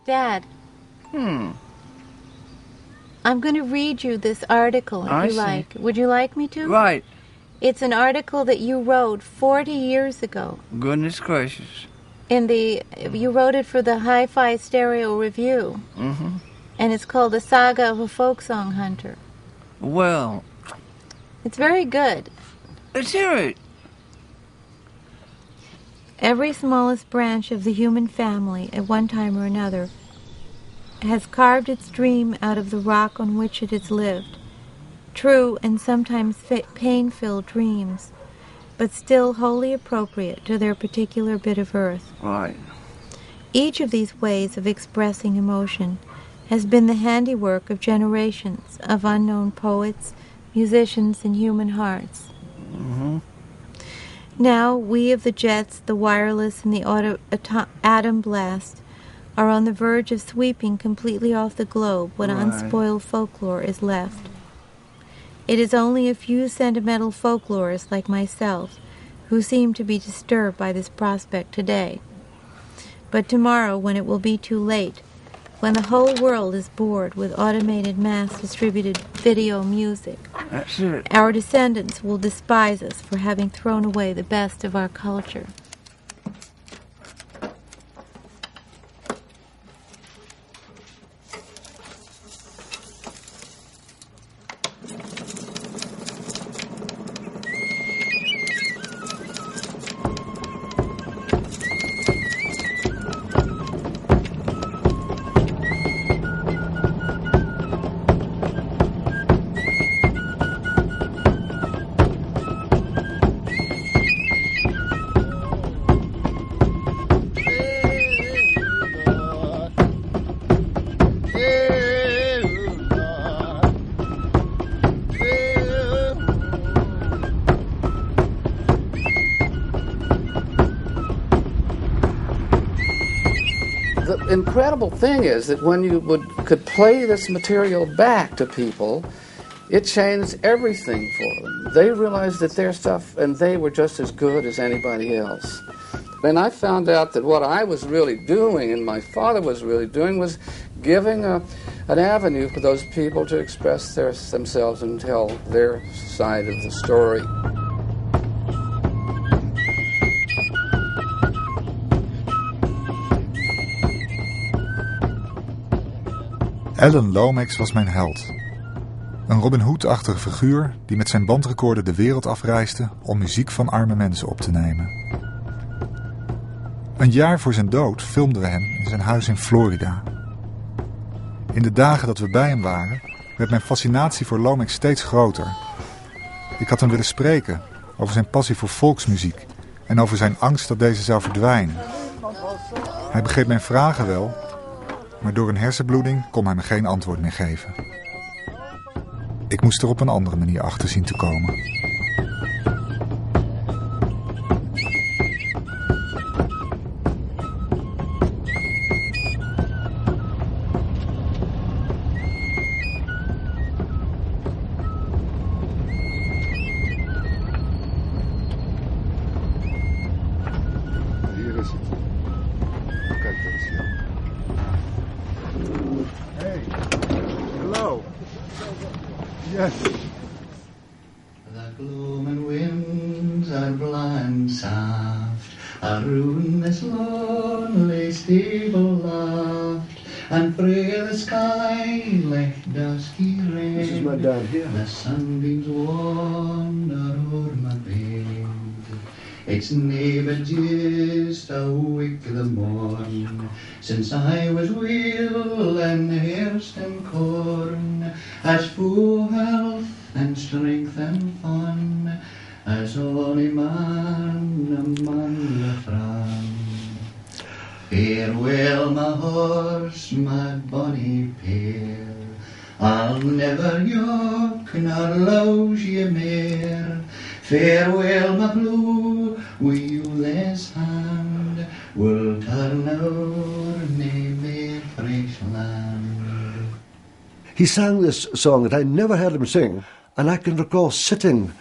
Dad. I'm going to read you this article if you like. Would you like me to? Right. It's an article that you wrote 40 years ago. Goodness gracious. You wrote it for the Hi-Fi Stereo Review. Mm-hmm. And it's called The Saga of a Folk Song Hunter. Well. It's very good. Let's hear it. Every smallest branch of the human family, at one time or another, has carved its dream out of the rock on which it has lived. True and sometimes pain-filled dreams, but still wholly appropriate to their particular bit of earth. Right. Each of these ways of expressing emotion has been the handiwork of generations of unknown poets, musicians, and human hearts. Mm-hmm. Now, we of the jets, the wireless, and the atom blast are on the verge of sweeping completely off the globe what unspoiled folklore is left. It is only a few sentimental folklorists like myself who seem to be disturbed by this prospect today. But tomorrow, when it will be too late, when the whole world is bored with automated mass-distributed video music, that's it. Our descendants will despise us for having thrown away the best of our culture. The incredible thing is that when you could play this material back to people, it changed everything for them. They realized that their stuff, and they were just as good as anybody else. And I found out that what I was really doing, and my father was really doing, was giving an avenue for those people to express themselves and tell their side of the story. Alan Lomax was mijn held. Een Robin Hood-achtige figuur die met zijn bandrecorder de wereld afreisde om muziek van arme mensen op te nemen. Een jaar voor zijn dood filmden we hem in zijn huis in Florida. In de dagen dat we bij hem waren, werd mijn fascinatie voor Lomax steeds groter. Ik had hem willen spreken over zijn passie voor volksmuziek en over zijn angst dat deze zou verdwijnen. Hij begreep mijn vragen wel, maar door een hersenbloeding kon hij me geen antwoord meer geven. Ik moest er op een andere manier achter zien te komen. Hier is het. Kijk eens, ja. Hey, hello. Yes. The gloaming winds are blowing soft around this lonely stable loft, and frae the sky like dusky rain. This is my dad here. The sunbeams wander o'er my bed. It's never just a week the morn since I was weel and nursed in corn, as full health and strength and fun as ony man among the fran. Farewell, my horse, my bonny pair, I'll never yoke nor louse ye mair. Farewell, my blue, wheelless hand, we'll turn o'er nae mair fresh land. He sang this song that I never heard him sing, and I can recall sitting,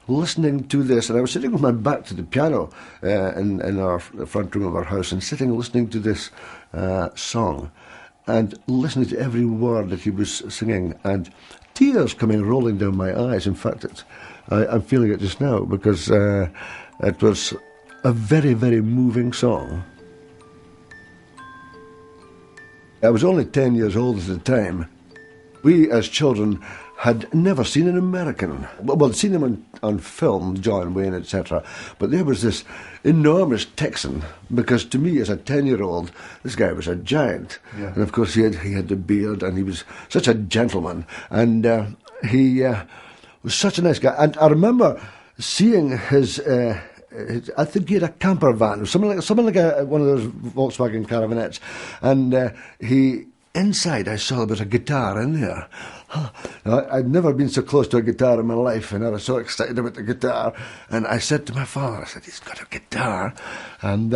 listening to this, and I was sitting with my back to the piano in our front room of our house, and sitting listening to this song. and listening to every word that he was singing, and tears coming rolling down my eyes. In fact, I'm feeling it just now, because it was a very, very moving song. I was only 10 years old at the time. We, as children, had never seen an American. Well, seen him on film, John Wayne, etc. But there was this enormous Texan, because to me, as a 10-year-old, this guy was a giant. Yeah. And of course, he had the beard, and he was such a gentleman. And he was such a nice guy. And I remember seeing his I think he had a camper van, something like one of those Volkswagen Caravanets. And inside, I saw there was a guitar in there. I'd never been so close to a guitar in my life, and I was so excited about the guitar. And I said to my father, I said, he's got a guitar. And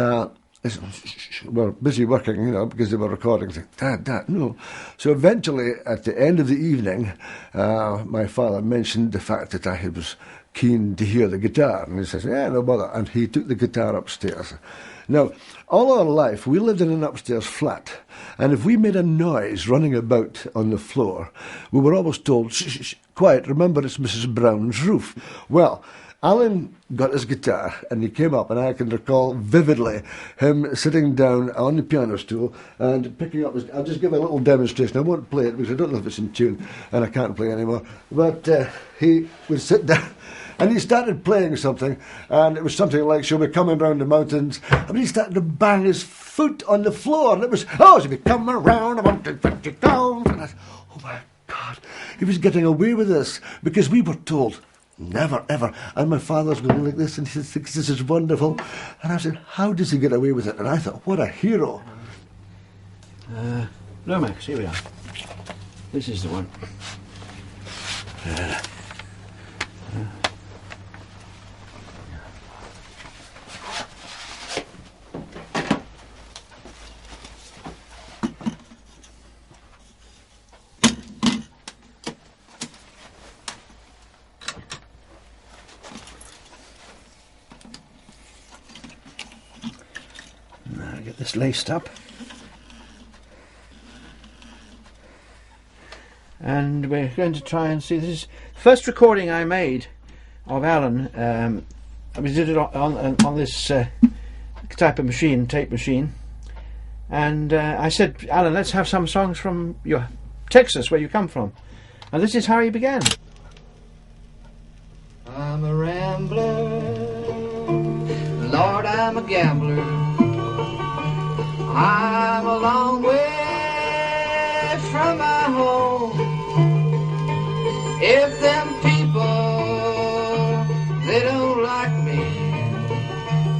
we're busy working, because they were recording. I said, Dad, no. So eventually, at the end of the evening, my father mentioned the fact that I was keen to hear the guitar. And he says, yeah, no bother. And he took the guitar upstairs. Now, all our life, we lived in an upstairs flat. And if we made a noise running about on the floor, we were always told, shh, shh, shh, quiet, remember it's Mrs. Brown's roof. Well, Alan got his guitar, and he came up, and I can recall vividly him sitting down on the piano stool and picking up his... I'll just give a little demonstration. I won't play it, because I don't know if it's in tune, and I can't play anymore. But he would sit down, and he started playing something, and it was something like, shall we come around the mountains? And he started to bang his foot on the floor, and it was, shall we come around the mountains, and I, oh my God, he was getting away with this, because we were told, never, ever. And my father's going like this, and he thinks this is wonderful. And I said, how does he get away with it? And I thought, what a hero. Lomax, here we are. This is the one. Get this laced up, and we're going to try and see. This is the first recording I made of Alan. We did it on this type of machine, tape machine, and I said, Alan, let's have some songs from your Texas, where you come from, and this is how he began. I'm a rambler, Lord, I'm a gambler. I'm a long way from my home. If them people, they don't like me,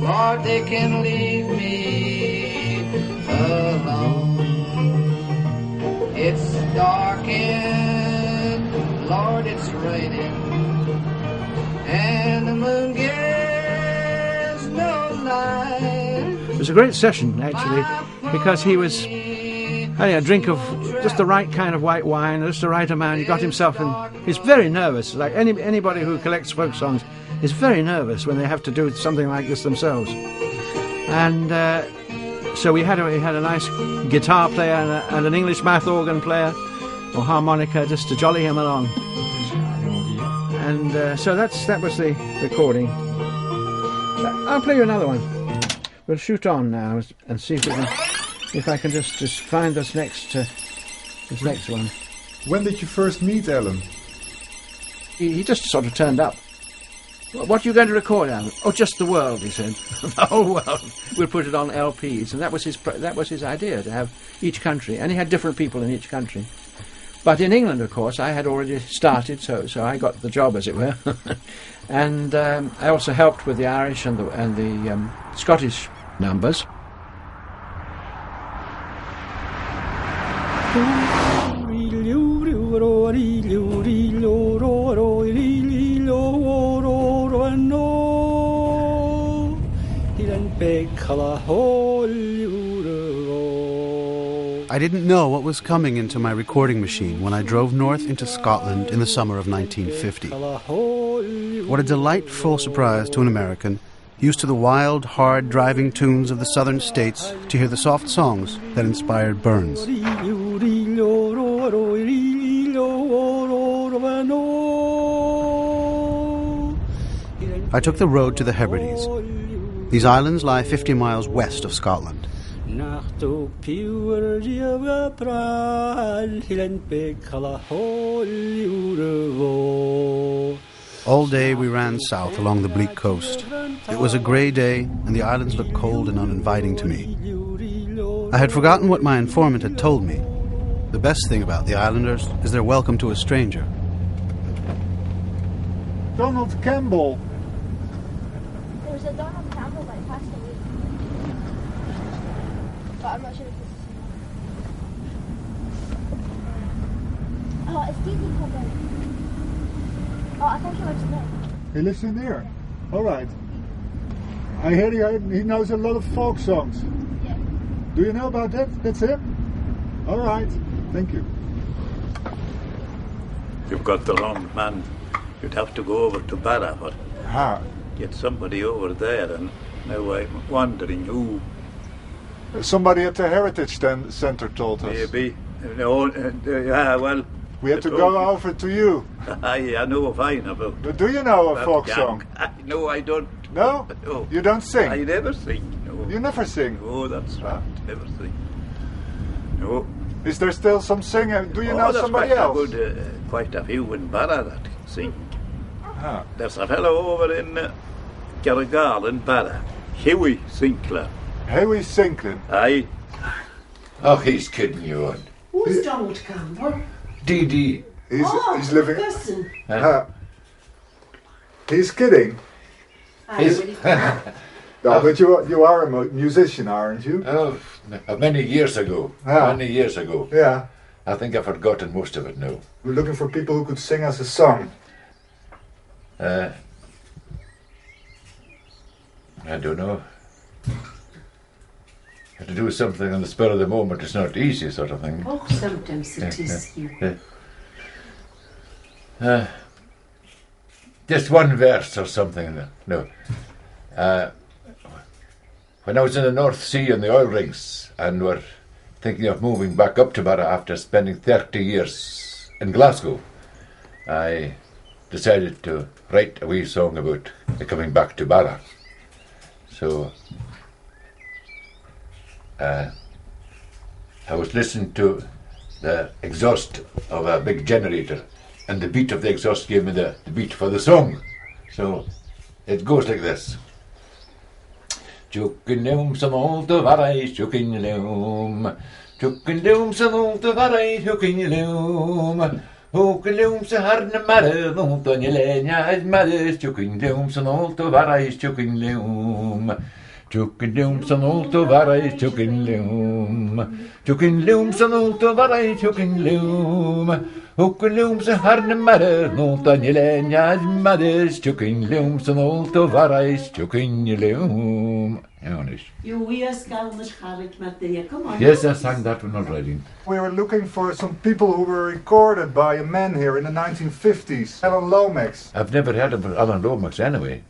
Lord, they can leave me alone. It's dark and Lord, it's raining, and the moon gives no light. It was a great session, actually, because he was having a drink of just the right kind of white wine, just the right amount. He got himself in. He's very nervous. Like anybody who collects folk songs is very nervous when they have to do something like this themselves. And so we had a nice guitar player and an English mouth organ player or harmonica just to jolly him along. And so that was the recording. I'll play you another one. We'll shoot on now and see if I can just find this next one. When did you first meet Alan? He just sort of turned up. What are you going to record, Alan? Oh, just the world, he said. The whole world. We'll put it on LPs, and that was his idea, to have each country, and he had different people in each country. But in England, of course, I had already started, so I got the job, as it were. And I also helped with the Irish and the Scottish numbers. I didn't know what was coming into my recording machine when I drove north into Scotland in the summer of 1950. What a delightful surprise to an American, used to the wild, hard driving tunes of the southern states, to hear the soft songs that inspired Burns. I took the road to the Hebrides. These islands lie 50 miles west of Scotland. All day we ran south along the bleak coast. It was a grey day, and the islands looked cold and uninviting to me. I had forgotten what my informant had told me. The best thing about the islanders is their welcome to a stranger. Donald Campbell. There's a Donald Campbell that passed away. But I'm not sure if it's... Oh, it's Daisy Campbell. Oh, I think he lives in there. He lives in there? All right. I hear he knows a lot of folk songs. Yeah. Do you know about that? That's him? All right. Thank you. You've got the wrong man. You'd have to go over to Barra, but get somebody over there, and now I'm wondering who. Somebody at the Heritage Centre told us. Maybe. No, yeah, well... We had to go over to you. I know fine about... But do you know a folk song? No, I don't. No? No. You don't sing? I never sing, no. You never sing? Oh, that's right. Never sing. No. Is there still some singing? Do you know somebody else? Quite a few in Barra that sing. There's a fellow over in Carrigal in Barra, Hughie Sinclair. Hughie Sinclair? Aye. Oh, he's kidding you on. Who's Donald Campbell? DD. He's living... Listen. He's kidding. No, but you are a musician, aren't you? Oh, many years ago. Many years ago. Yeah. I think I've forgotten most of it now. We're looking for people who could sing us a song. I don't know. Have to do something on the spur of the moment. It's not easy, sort of thing. Oh, sometimes it is. Just one verse or something. No. When I was in the North Sea on the oil rigs and were thinking of moving back up to Barra after spending 30 years in Glasgow, I decided to write a wee song about coming back to Barra. So I was listening to the exhaust of a big generator, and the beat of the exhaust gave me the beat for the song. So it goes like this. Chuckin-loom some old varai, chuckin-loom. Chuckin-loom some old varai, chuckin-loom. Chuckin-loom some hard matter, don't on your lenya matters. Chuckin-loom some old varai, chuckin-loom. Chuckin-loom some old varai, chuckin-loom. Chuckin-loom some old varai, chuckin-loom. Chuckin-loom some hard matter, don't on your lenya matters. Chuckin-loom some old varai, chuckin-loom. Yes, I sang that one already. We were looking for some people who were recorded by a man here in the 1950s. Alan Lomax. I've never heard of Alan Lomax anyway.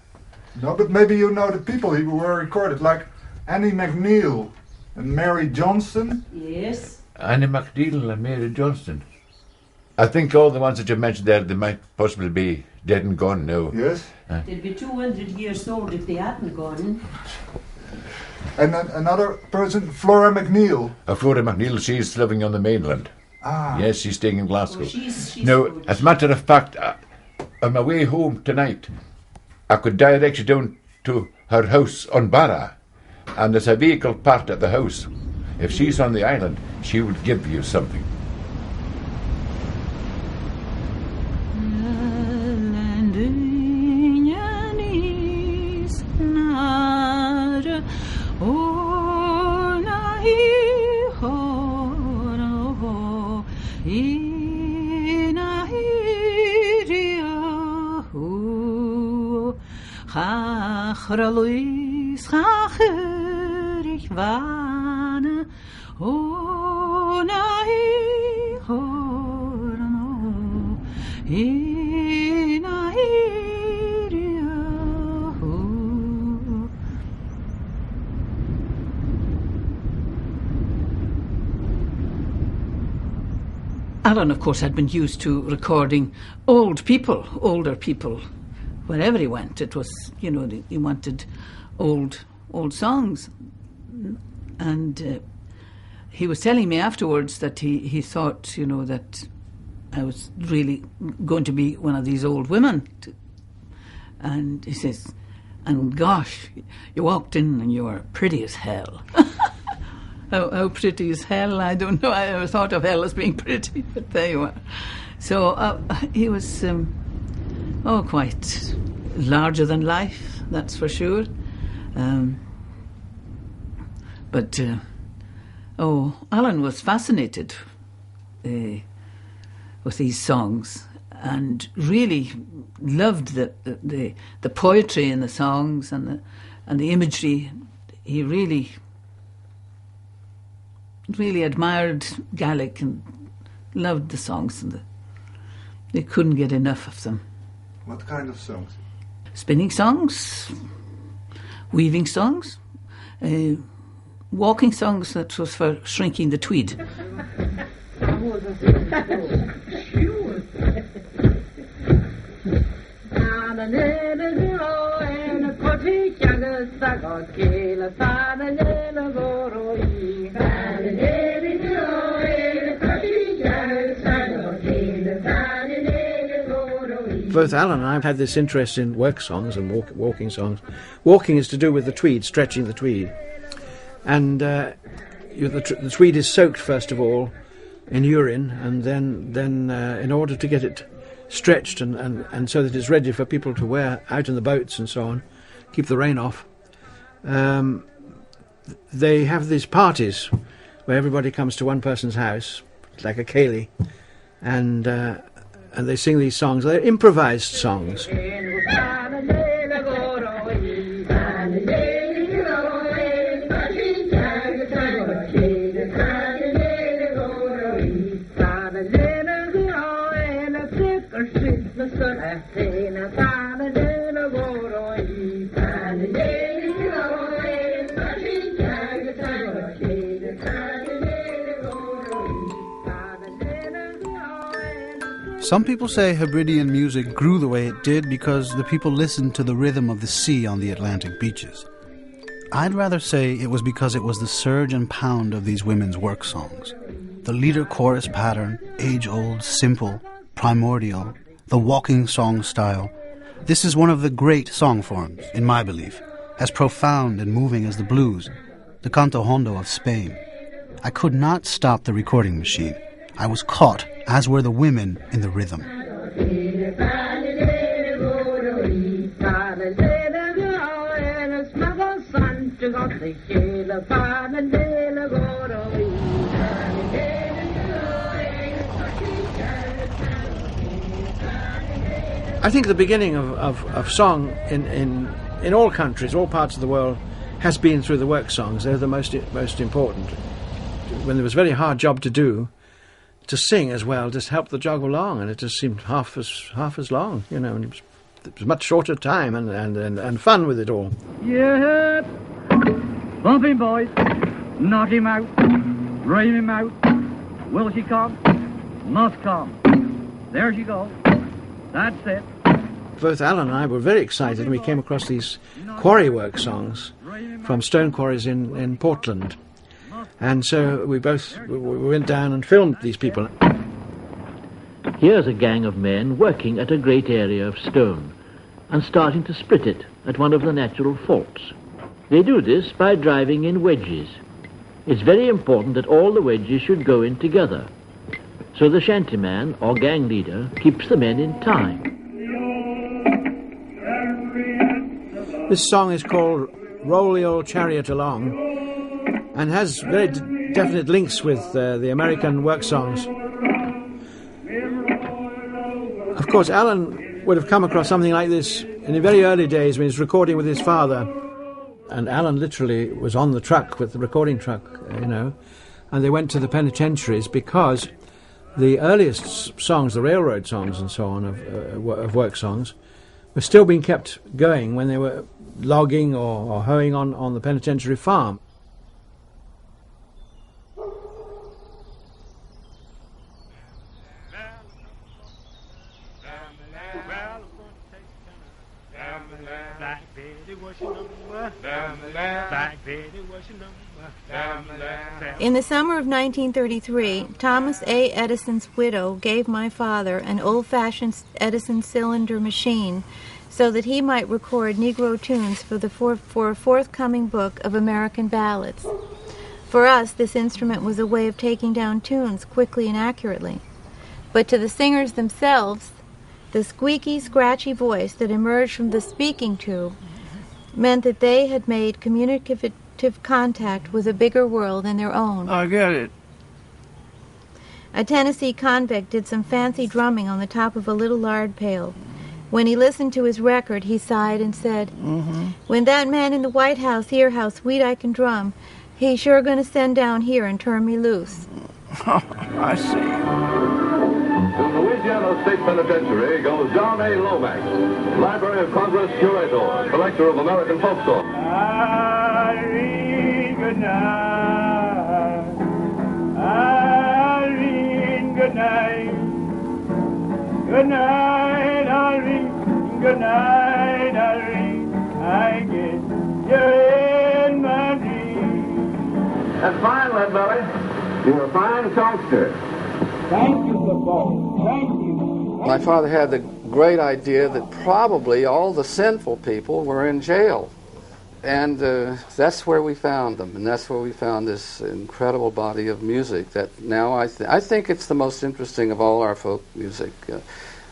No, but maybe you know the people who were recorded, like Annie McNeil and Mary Johnston. Yes. Annie McNeil and Mary Johnston. I think all the ones that you mentioned there, they might possibly be dead and gone now. Yes. They'd be 200 years old if they hadn't gone. And another person, Flora McNeil. Flora McNeil, she's living on the mainland. Yes, she's staying in Glasgow. Oh, she's now, good. as a matter of fact, on my way home tonight, I could direct you down to her house on Barra, and there's a vehicle parked at the house. If she's on the island, she would give you something. Luis ich wane oh nei horno ina Alan, of course, had been used to recording older people, wherever he went, it was, he wanted old songs. And he was telling me afterwards that he thought, that I was really going to be one of these old women. And he says, and gosh, you walked in and you were pretty as hell. How pretty is hell? I don't know. I never thought of hell as being pretty, but there you are. So he was quite larger than life, that's for sure. But Alan was fascinated with these songs and really loved the poetry in the songs and the imagery. He really admired Gaelic and loved the songs, and they couldn't get enough of them. What kind of songs? Spinning songs, weaving songs, walking songs that was for shrinking the tweed. Both Alan and I have had this interest in work songs and walking songs. Walking is to do with the tweed, stretching the tweed. And the tweed is soaked, first of all, in urine, and then in order to get it stretched and so that it's ready for people to wear out in the boats and so on, keep the rain off, they have these parties where everybody comes to one person's house, like a ceilidh, and they sing these songs. They're improvised songs. Some people say Hebridean music grew the way it did because the people listened to the rhythm of the sea on the Atlantic beaches. I'd rather say it was because it was the surge and pound of these women's work songs. The leader chorus pattern, age-old, simple, primordial, the walking song style. This is one of the great song forms, in my belief, as profound and moving as the blues, the canto hondo of Spain. I could not stop the recording machine. I was caught, as were the women, in the rhythm. I think the beginning of song in all countries, all parts of the world, has been through the work songs. They're the most important. When there was a very hard job to do, to sing as well just helped the job along, and it just seemed half as long, and it was much shorter time and fun with it all. Yeah, bumping boys, knock him out, rave him out. Will she come? Must come. There she goes. That's it. Both Alan and I were very excited when we came across these quarry work songs from stone quarries in Portland. And so we went down and filmed these people. Here's a gang of men working at a great area of stone and starting to split it at one of the natural faults. They do this by driving in wedges. It's very important that all the wedges should go in together. So the shantyman, or gang leader, keeps the men in time. This song is called Roll the Old Chariot Along and has very definite links with the American work songs. Of course, Alan would have come across something like this in the very early days when he was recording with his father. And Alan literally was on the truck with the recording truck, and they went to the penitentiaries because the earliest songs, the railroad songs and so on of work songs, were still being kept going when they were logging or hoeing on the penitentiary farm. In the summer of 1933, Thomas A. Edison's widow gave my father an old-fashioned Edison cylinder machine so that he might record Negro tunes for a forthcoming book of American ballads. For us, this instrument was a way of taking down tunes quickly and accurately. But to the singers themselves, the squeaky, scratchy voice that emerged from the speaking tube meant that they had made communicative contact with a bigger world than their own. I get it. A Tennessee convict did some fancy drumming on the top of a little lard pail. When he listened to his record, he sighed and said, "When that man in the White House hear how sweet I can drum, he's sure going to send down here and turn me loose." I see. To Louisiana State Penitentiary goes John A. Lomax, Library of Congress curator, collector of American folk songs. Irene, good night. Irene, good night. Good night, Irene. Good night, Irene. I get you in my dreams. That's fine, Leadbelly. You're a fine songster. Thank you, the boy. Thank you. My father had the great idea that probably all the sinful people were in jail. And that's where we found them, and that's where we found this incredible body of music that now I think it's the most interesting of all our folk music.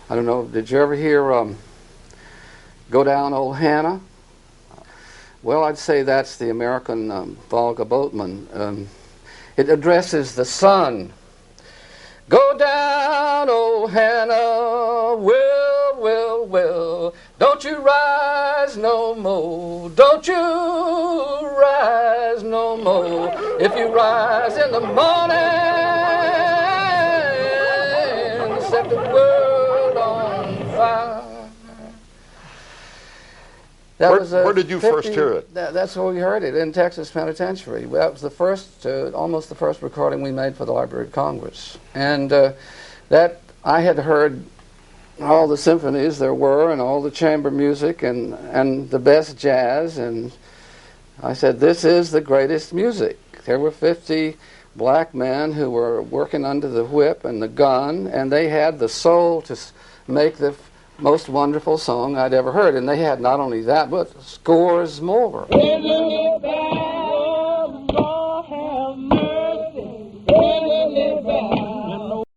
I don't know, did you ever hear Go Down, Old Hannah? Well, I'd say that's the American Volga Boatman. It addresses the sun. Go down, old Hannah, well, don't you rise no more, don't you rise no more. If you rise in the morning, set the world on fire. Where did you first hear it? That's where we heard it, in Texas Penitentiary. That was the first, almost the first recording we made for the Library of Congress. And that I had heard all the symphonies there were and all the chamber music and the best jazz, and I said, this is the greatest music. There were 50 black men who were working under the whip and the gun, and they had the soul to make the most wonderful song I'd ever heard. And they had not only that, but scores more. In the